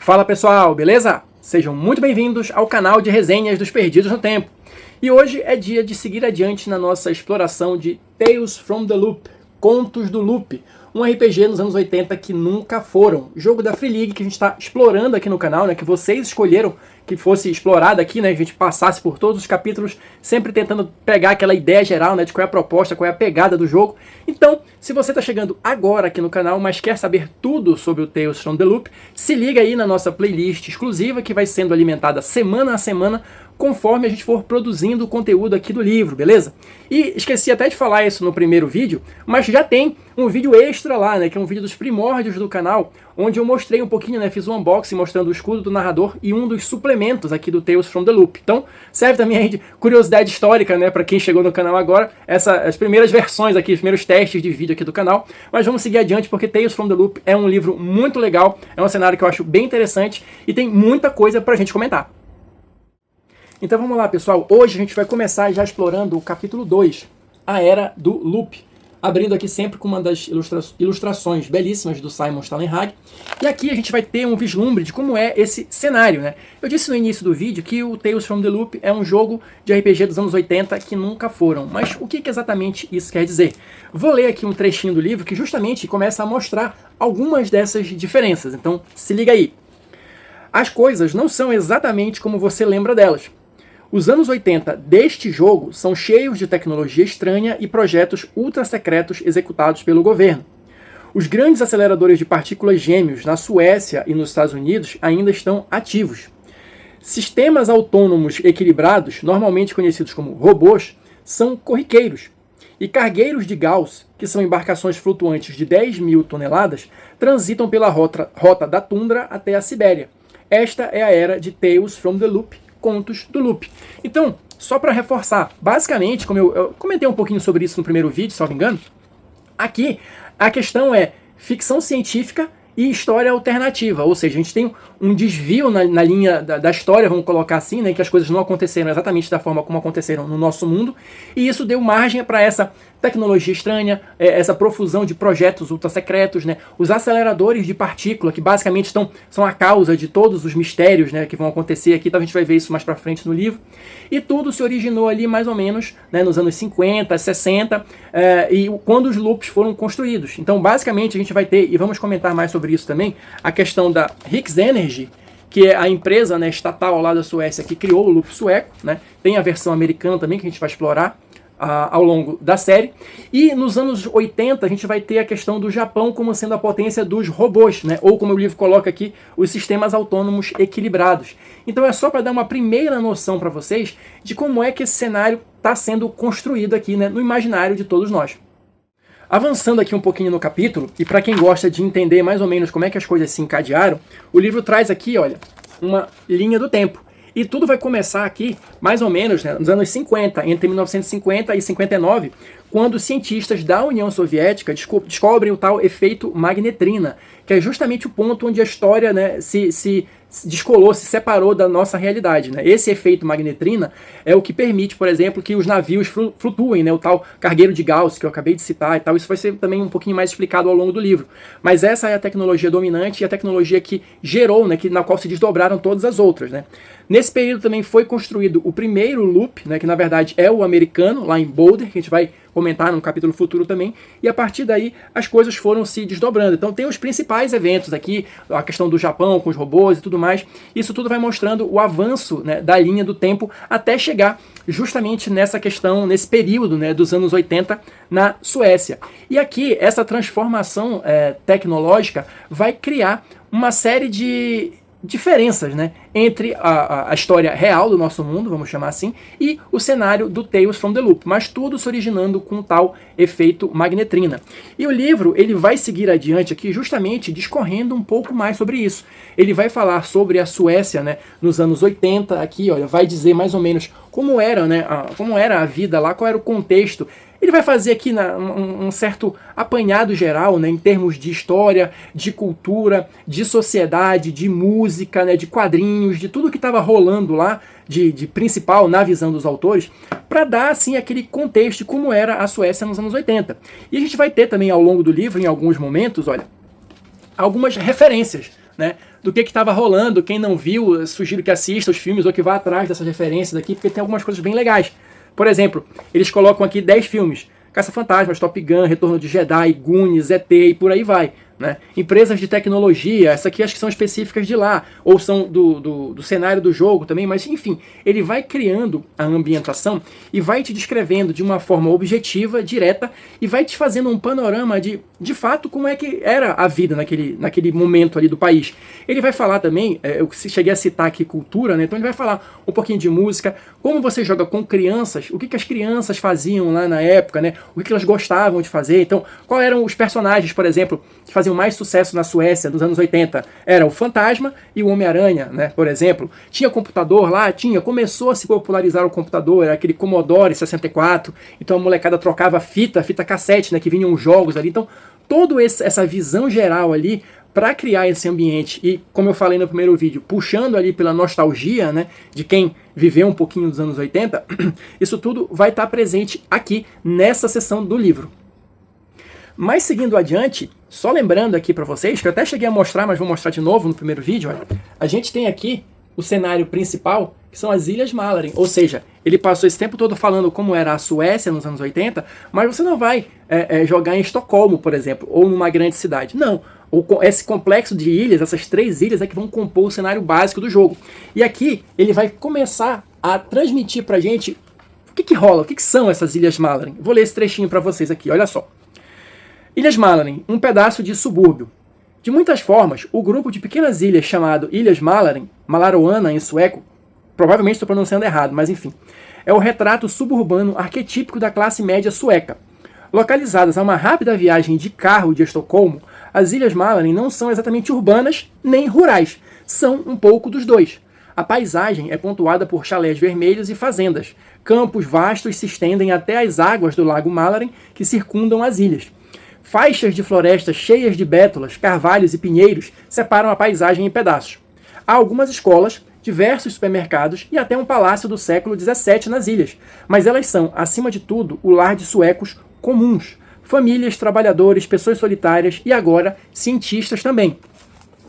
Fala pessoal, beleza? Sejam muito bem-vindos ao canal de resenhas dos Perdidos no Tempo. E hoje é dia de seguir adiante na nossa exploração de Tales from the Loop, Contos do Loop, um RPG nos anos 80 que nunca foram. Jogo da Free League que a gente está explorando aqui no canal, né? Que vocês escolheram que fosse explorado aqui, né? Que a gente passasse por todos os capítulos, sempre tentando pegar aquela ideia geral, né? De qual é a proposta, qual é a pegada do jogo. Então, se você está chegando agora aqui no canal, mas quer saber tudo sobre o Tales from the Loop, se liga aí na nossa playlist exclusiva que vai sendo alimentada semana a semana, conforme a gente for produzindo o conteúdo aqui do livro, beleza? E esqueci até de falar isso no primeiro vídeo, mas já tem um vídeo extra lá, né, que é um vídeo dos primórdios do canal, onde eu mostrei um pouquinho, né, fiz um unboxing mostrando o escudo do narrador e um dos suplementos aqui do Tales from the Loop. Então, serve também aí de curiosidade histórica, né, para quem chegou no canal agora, as primeiras versões aqui, os primeiros testes de vídeo aqui do canal, mas vamos seguir adiante porque Tales from the Loop é um livro muito legal, é um cenário que eu acho bem interessante e tem muita coisa pra gente comentar. Então vamos lá, pessoal. Hoje a gente vai começar já explorando o capítulo 2, a Era do Loop. Abrindo aqui sempre com uma das ilustrações belíssimas do Simon Stalenhag. E aqui a gente vai ter um vislumbre de como é esse cenário, né? Eu disse no início do vídeo que o Tales from the Loop é um jogo de RPG dos anos 80 que nunca foram. Mas o que exatamente isso quer dizer? Vou ler aqui um trechinho do livro que justamente começa a mostrar algumas dessas diferenças. Então se liga aí. As coisas não são exatamente como você lembra delas. Os anos 80 deste jogo são cheios de tecnologia estranha e projetos ultra secretos executados pelo governo. Os grandes aceleradores de partículas gêmeos na Suécia e nos Estados Unidos ainda estão ativos. Sistemas autônomos equilibrados, normalmente conhecidos como robôs, são corriqueiros. E cargueiros de Gauss, que são embarcações flutuantes de 10.000 toneladas, transitam pela rota da tundra até a Sibéria. Esta é a era de Tales from the Loop, Contos do Loop. Então, só para reforçar, basicamente, como eu comentei um pouquinho sobre isso no primeiro vídeo, se não me engano, aqui a questão é ficção científica e história alternativa, ou seja, a gente tem um desvio na linha da história, vamos colocar assim, né, que as coisas não aconteceram exatamente da forma como aconteceram no nosso mundo, e isso deu margem para essa tecnologia estranha, essa profusão de projetos ultra secretos, né, os aceleradores de partícula, que basicamente são a causa de todos os mistérios, né, que vão acontecer aqui, então a gente vai ver isso mais para frente no livro, e tudo se originou ali mais ou menos, né, nos anos 50, 60, e quando os loops foram construídos. Então basicamente a gente vai ter, e vamos comentar mais sobre isso também, a questão da Hix Energy, que é a empresa, né, estatal lá da Suécia que criou o loop sueco, né, tem a versão americana também que a gente vai explorar ao longo da série. E nos anos 80 a gente vai ter a questão do Japão como sendo a potência dos robôs, né? Ou como o livro coloca aqui, os sistemas autônomos equilibrados. Então é só para dar uma primeira noção para vocês de como é que esse cenário está sendo construído aqui, né, no imaginário de todos nós. Avançando aqui um pouquinho no capítulo, e para quem gosta de entender mais ou menos como é que as coisas se encadearam, o livro traz aqui, olha, uma linha do tempo. E tudo vai começar aqui, mais ou menos, né, nos anos 50, entre 1950 e 59, quando cientistas da União Soviética descobrem o tal efeito magnetrina, que é justamente o ponto onde a história, né, se descolou, se separou da nossa realidade, né? Esse efeito magnetrina é o que permite, por exemplo, que os navios flutuem, né? O tal cargueiro de Gauss que eu acabei de citar e tal. Isso vai ser também um pouquinho mais explicado ao longo do livro. Mas essa é a tecnologia dominante e a tecnologia que gerou, né, na qual se desdobraram todas as outras, né? Nesse período também foi construído o primeiro loop, né, que na verdade é o americano, lá em Boulder, que a gente vai comentar num capítulo futuro também, e a partir daí as coisas foram se desdobrando. Então tem os principais eventos aqui, a questão do Japão com os robôs e tudo mais, isso tudo vai mostrando o avanço, né, da linha do tempo até chegar justamente nessa questão, nesse período, né, dos anos 80 na Suécia. E aqui essa transformação tecnológica vai criar uma série de diferenças, né, entre a história real do nosso mundo, vamos chamar assim, e o cenário do Tales from the Loop, mas tudo se originando com tal efeito magnetrina. E o livro ele vai seguir adiante aqui justamente discorrendo um pouco mais sobre isso. Ele vai falar sobre a Suécia, né, nos anos 80, aqui, olha, vai dizer mais ou menos como era, né, como era a vida lá, qual era o contexto. Ele vai fazer aqui um certo apanhado geral, né, em termos de história, de cultura, de sociedade, de música, né, de quadrinhos, de tudo que estava rolando lá, de principal na visão dos autores, para dar assim aquele contexto de como era a Suécia nos anos 80. E a gente vai ter também ao longo do livro, em alguns momentos, olha, algumas referências, né, do que estava rolando. Quem não viu, sugiro que assista os filmes ou que vá atrás dessas referências aqui, porque tem algumas coisas bem legais. Por exemplo, eles colocam aqui 10 filmes. Caça-Fantasmas, Top Gun, Retorno de Jedi, Goonies, ET e por aí vai. Né? Empresas de tecnologia, essa aqui acho que são específicas de lá, ou são do cenário do jogo também, mas enfim, ele vai criando a ambientação e vai te descrevendo de uma forma objetiva, direta, e vai te fazendo um panorama de fato como é que era a vida naquele momento ali do país. Ele vai falar também, eu cheguei a citar aqui cultura, né? Então ele vai falar um pouquinho de música, como você joga com crianças, o que as crianças faziam lá na época, né? O que elas gostavam de fazer, então quais eram os personagens, por exemplo, que faziam mais sucesso na Suécia dos anos 80, era o Fantasma e o Homem-Aranha, né, por exemplo. Tinha computador lá, começou a se popularizar o computador, era aquele Commodore 64, então a molecada trocava fita cassete, né, que vinham os jogos ali, então toda essa visão geral ali para criar esse ambiente e, como eu falei no primeiro vídeo, puxando ali pela nostalgia, né, de quem viveu um pouquinho dos anos 80, isso tudo vai estar presente aqui nessa seção do livro. Mas seguindo adiante, só lembrando aqui para vocês, que eu até cheguei a mostrar, mas vou mostrar de novo no primeiro vídeo, olha, a gente tem aqui o cenário principal, que são as Ilhas Mälaren, ou seja, ele passou esse tempo todo falando como era a Suécia nos anos 80, mas você não vai jogar em Estocolmo, por exemplo, ou numa grande cidade, não. Esse complexo de ilhas, essas 3 ilhas é que vão compor o cenário básico do jogo. E aqui ele vai começar a transmitir pra gente o que rola, o que são essas Ilhas Mälaren. Vou ler esse trechinho para vocês aqui, olha só. Ilhas Mälaren, um pedaço de subúrbio. De muitas formas, o grupo de pequenas ilhas chamado Ilhas Mälaren, Malaroana em sueco, provavelmente estou pronunciando errado, mas enfim, é o retrato suburbano arquetípico da classe média sueca. Localizadas a uma rápida viagem de carro de Estocolmo, as Ilhas Mälaren não são exatamente urbanas nem rurais, são um pouco dos dois. A paisagem é pontuada por chalés vermelhos e fazendas. Campos vastos se estendem até as águas do lago Mälaren que circundam as ilhas. Faixas de florestas cheias de bétulas, carvalhos e pinheiros separam a paisagem em pedaços. Há algumas escolas, diversos supermercados e até um palácio do século XVII nas ilhas, mas elas são, acima de tudo, o lar de suecos comuns. Famílias, trabalhadores, pessoas solitárias e agora cientistas também.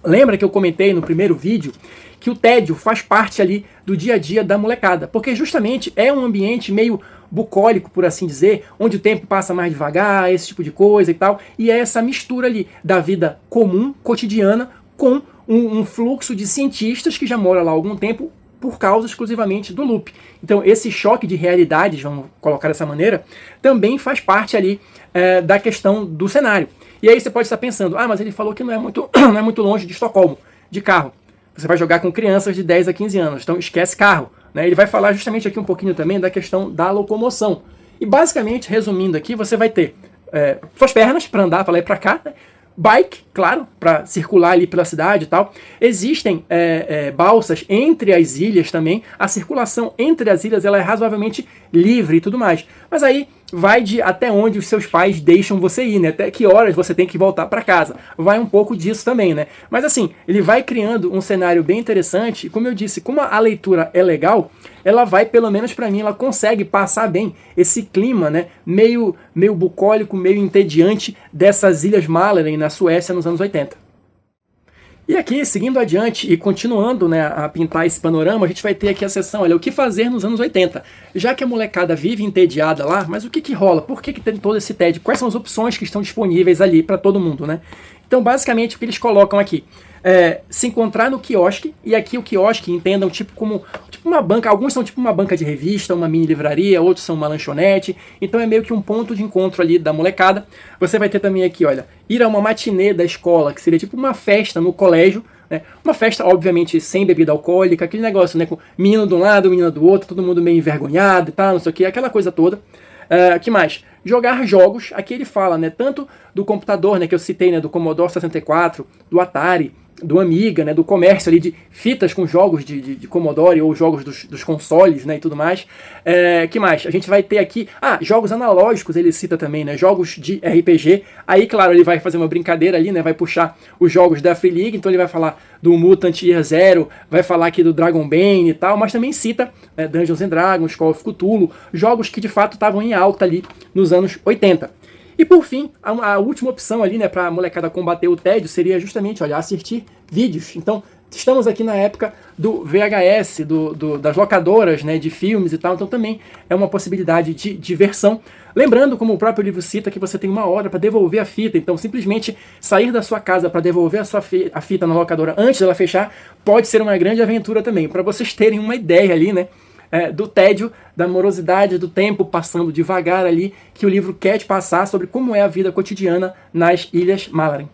Lembra que eu comentei no primeiro vídeo que o tédio faz parte ali do dia a dia da molecada, porque justamente é um ambiente meio bucólico, por assim dizer, onde o tempo passa mais devagar, esse tipo de coisa e tal, e é essa mistura ali da vida comum, cotidiana, com um fluxo de cientistas que já moram lá há algum tempo por causa exclusivamente do loop. Então esse choque de realidades, vamos colocar dessa maneira, também faz parte ali da questão do cenário. E aí você pode estar pensando, mas ele falou que não é muito longe de Estocolmo, de carro. Você vai jogar com crianças de 10 a 15 anos, então esquece carro. Ele vai falar justamente aqui um pouquinho também da questão da locomoção. E basicamente, resumindo aqui, você vai ter suas pernas para andar para lá e para cá, né? Bike, claro, para circular ali pela cidade e tal. Existem balsas entre as ilhas também. A circulação entre as ilhas ela é razoavelmente livre e tudo mais. Mas aí vai de até onde os seus pais deixam você ir, né? Até que horas você tem que voltar para casa. Vai um pouco disso também, né? Mas assim, ele vai criando um cenário bem interessante. E como eu disse, como a leitura é legal, ela vai, pelo menos para mim, ela consegue passar bem esse clima, né? Meio bucólico, meio entediante dessas Ilhas Mälaren na Suécia nos anos 80. E aqui, seguindo adiante e continuando, né, a pintar esse panorama, a gente vai ter aqui a seção, olha, o que fazer nos anos 80. Já que a molecada vive entediada lá, mas o que rola? Por que tem todo esse tédio? Quais são as opções que estão disponíveis ali para todo mundo, né? Então, basicamente, o que eles colocam aqui se encontrar no quiosque, e aqui o quiosque entendam tipo uma banca, alguns são tipo uma banca de revista, uma mini livraria, outros são uma lanchonete, então é meio que um ponto de encontro ali da molecada. Você vai ter também aqui, olha, ir a uma matinê da escola, que seria tipo uma festa no colégio, né? Uma festa, obviamente, sem bebida alcoólica, aquele negócio, né, com menino de um lado, menina do outro, todo mundo meio envergonhado e tal, não sei o que, aquela coisa toda. Que mais? Jogar jogos, aqui ele fala, né, tanto do computador, né, que eu citei, né, do Commodore 64, do Atari, do Amiga, né, do comércio ali de fitas com jogos de Commodore ou jogos dos consoles, né, e tudo mais. Que mais? A gente vai ter aqui, jogos analógicos, ele cita também, né, jogos de RPG. Aí, claro, ele vai fazer uma brincadeira ali, né, vai puxar os jogos da Free League, então ele vai falar do Mutant Year Zero, vai falar aqui do Dragon Bane e tal, mas também cita Dungeons and Dragons, Call of Cthulhu, jogos que de fato estavam em alta ali nos anos 80. E por fim, a última opção ali, né, para a molecada combater o tédio seria justamente, olha, assistir vídeos. Então, estamos aqui na época do VHS, das locadoras, né, de filmes e tal, então também é uma possibilidade de diversão. Lembrando, como o próprio livro cita, que você tem 1 hora para devolver a fita, então simplesmente sair da sua casa para devolver a fita na locadora antes dela fechar pode ser uma grande aventura também, para vocês terem uma ideia ali, né, do tédio, da morosidade, do tempo passando devagar ali, que o livro quer te passar sobre como é a vida cotidiana nas Ilhas Malaren.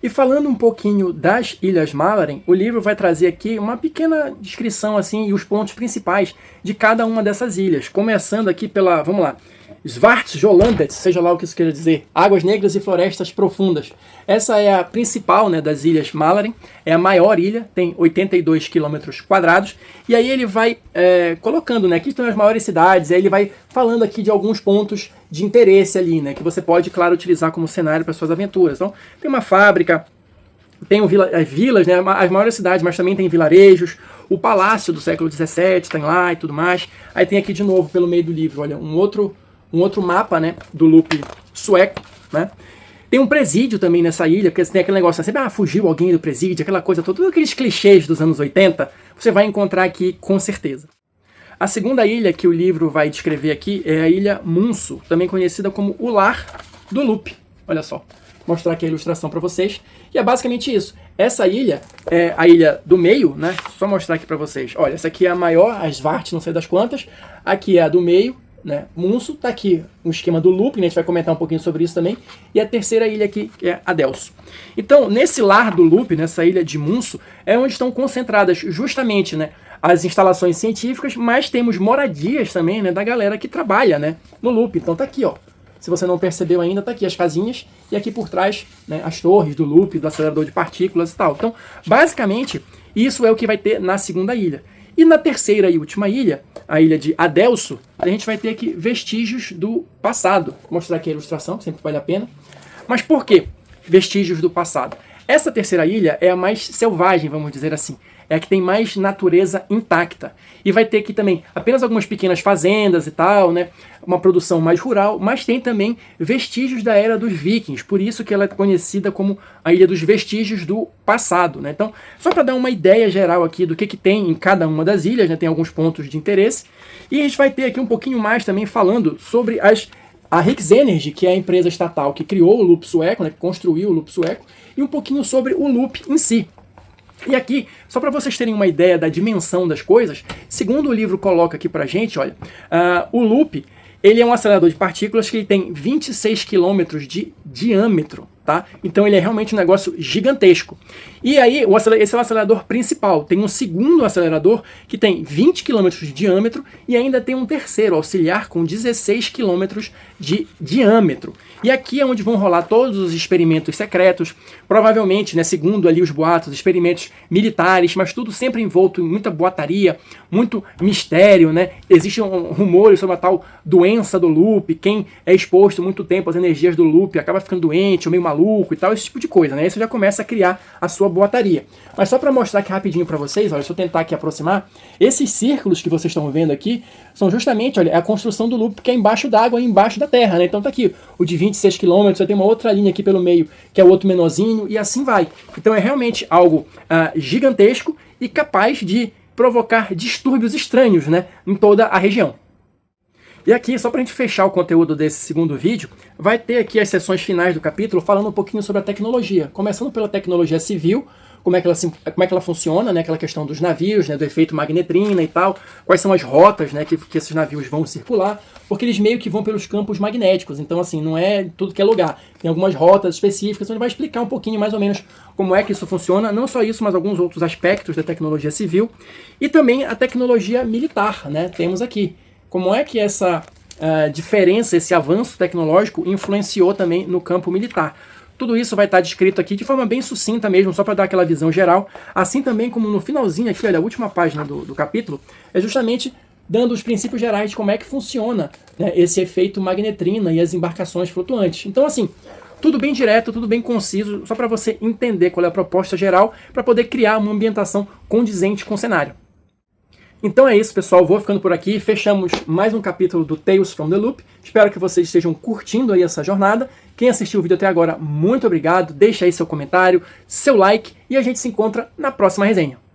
E falando um pouquinho das Ilhas Malaren, o livro vai trazer aqui uma pequena descrição assim e os pontos principais de cada uma dessas ilhas, começando aqui pela, vamos lá, Svartjollandet, seja lá o que isso quer dizer, águas negras e florestas profundas. Essa é a principal, né, das Ilhas Malaren, é a maior ilha, tem 82 quilômetros quadrados, e aí ele vai colocando, né, aqui estão as maiores cidades, aí ele vai falando aqui de alguns pontos de interesse ali, né, que você pode, claro, utilizar como cenário para suas aventuras. Então, tem uma fábrica, tem as vilas, né, as maiores cidades, mas também tem vilarejos, o palácio do século XVII tem lá e tudo mais. Aí tem aqui de novo, pelo meio do livro, olha, um outro mapa, né, do loop sueco, né. Tem um presídio também nessa ilha, porque tem aquele negócio assim, fugiu alguém do presídio, aquela coisa toda, todos aqueles clichês dos anos 80, você vai encontrar aqui com certeza. A segunda ilha que o livro vai descrever aqui é a Ilha Munso, também conhecida como o lar do loop. Olha só, vou mostrar aqui a ilustração para vocês. E é basicamente isso. Essa ilha é a ilha do meio, né? Só mostrar aqui para vocês. Olha, essa aqui é a maior, a Svart, não sei das quantas. Aqui é a do meio, né? Munso, tá aqui um esquema do loop, né? A gente vai comentar um pouquinho sobre isso também. E a terceira ilha aqui é a Delso. Então, nesse lar do loop, nessa ilha de Munso, é onde estão concentradas justamente, né, as instalações científicas, mas temos moradias também, né, da galera que trabalha, né, no loop. Então tá aqui, ó. Se você não percebeu ainda, tá aqui as casinhas e aqui por trás, né, as torres do loop, do acelerador de partículas e tal. Então, basicamente, isso é o que vai ter na segunda ilha. E na terceira e última ilha, a ilha de Adelso, a gente vai ter aqui vestígios do passado. Vou mostrar aqui a ilustração, que sempre vale a pena. Mas por que vestígios do passado? Essa terceira ilha é a mais selvagem, vamos dizer assim. É a que tem mais natureza intacta. E vai ter aqui também apenas algumas pequenas fazendas e tal, né? Uma produção mais rural, mas tem também vestígios da era dos vikings. Por isso que ela é conhecida como a Ilha dos Vestígios do Passado, né? Então, só para dar uma ideia geral aqui do que tem em cada uma das ilhas, né? Tem alguns pontos de interesse. E a gente vai ter aqui um pouquinho mais também falando sobre a Rix Energy, que é a empresa estatal que criou o loop sueco, né? Que construiu o loop sueco, e um pouquinho sobre o loop em si. E aqui, só para vocês terem uma ideia da dimensão das coisas, segundo o livro coloca aqui pra gente, olha, o loop, ele é um acelerador de partículas que ele tem 26 km de diâmetro, tá? Então ele é realmente um negócio gigantesco. E aí, esse é o acelerador principal. Tem um segundo acelerador que tem 20 km de diâmetro e ainda tem um terceiro auxiliar com 16 km de diâmetro. E aqui é onde vão rolar todos os experimentos secretos, provavelmente, né, segundo ali os boatos, experimentos militares, mas tudo sempre envolto em muita boataria, muito mistério, né? Existem rumores sobre a tal doença do loop, quem é exposto muito tempo às energias do loop acaba ficando doente ou meio maluco e tal, esse tipo de coisa, né? Isso já começa a criar a sua boataria. Mas só para mostrar aqui rapidinho para vocês, olha, se eu tentar aqui aproximar, esses círculos que vocês estão vendo aqui são justamente, olha, a construção do loop que é embaixo d'água e embaixo da terra, né? Então tá aqui o de 26 km, você tem uma outra linha aqui pelo meio, que é o outro menorzinho, e assim vai. Então é realmente algo gigantesco e capaz de provocar distúrbios estranhos, né, em toda a região. E aqui, só para a gente fechar o conteúdo desse segundo vídeo, vai ter aqui as sessões finais do capítulo falando um pouquinho sobre a tecnologia, começando pela tecnologia civil, como é que ela funciona, né, aquela questão dos navios, né, do efeito magnetrina e tal, quais são as rotas, né, que esses navios vão circular, porque eles meio que vão pelos campos magnéticos, então assim, não é tudo que é lugar, tem algumas rotas específicas, então ele vai explicar um pouquinho mais ou menos como é que isso funciona, não só isso, mas alguns outros aspectos da tecnologia civil, e também a tecnologia militar, né, temos aqui, como é que essa diferença, esse avanço tecnológico influenciou também no campo militar. Tudo isso vai estar descrito aqui de forma bem sucinta mesmo, só para dar aquela visão geral. Assim também como no finalzinho aqui, olha, a última página do capítulo, é justamente dando os princípios gerais de como é que funciona, né, esse efeito magnetrina e as embarcações flutuantes. Então, assim, tudo bem direto, tudo bem conciso, só para você entender qual é a proposta geral, para poder criar uma ambientação condizente com o cenário. Então é isso, pessoal. Vou ficando por aqui. Fechamos mais um capítulo do Tales from the Loop. Espero que vocês estejam curtindo aí essa jornada. Quem assistiu o vídeo até agora, muito obrigado. Deixa aí seu comentário, seu like e a gente se encontra na próxima resenha.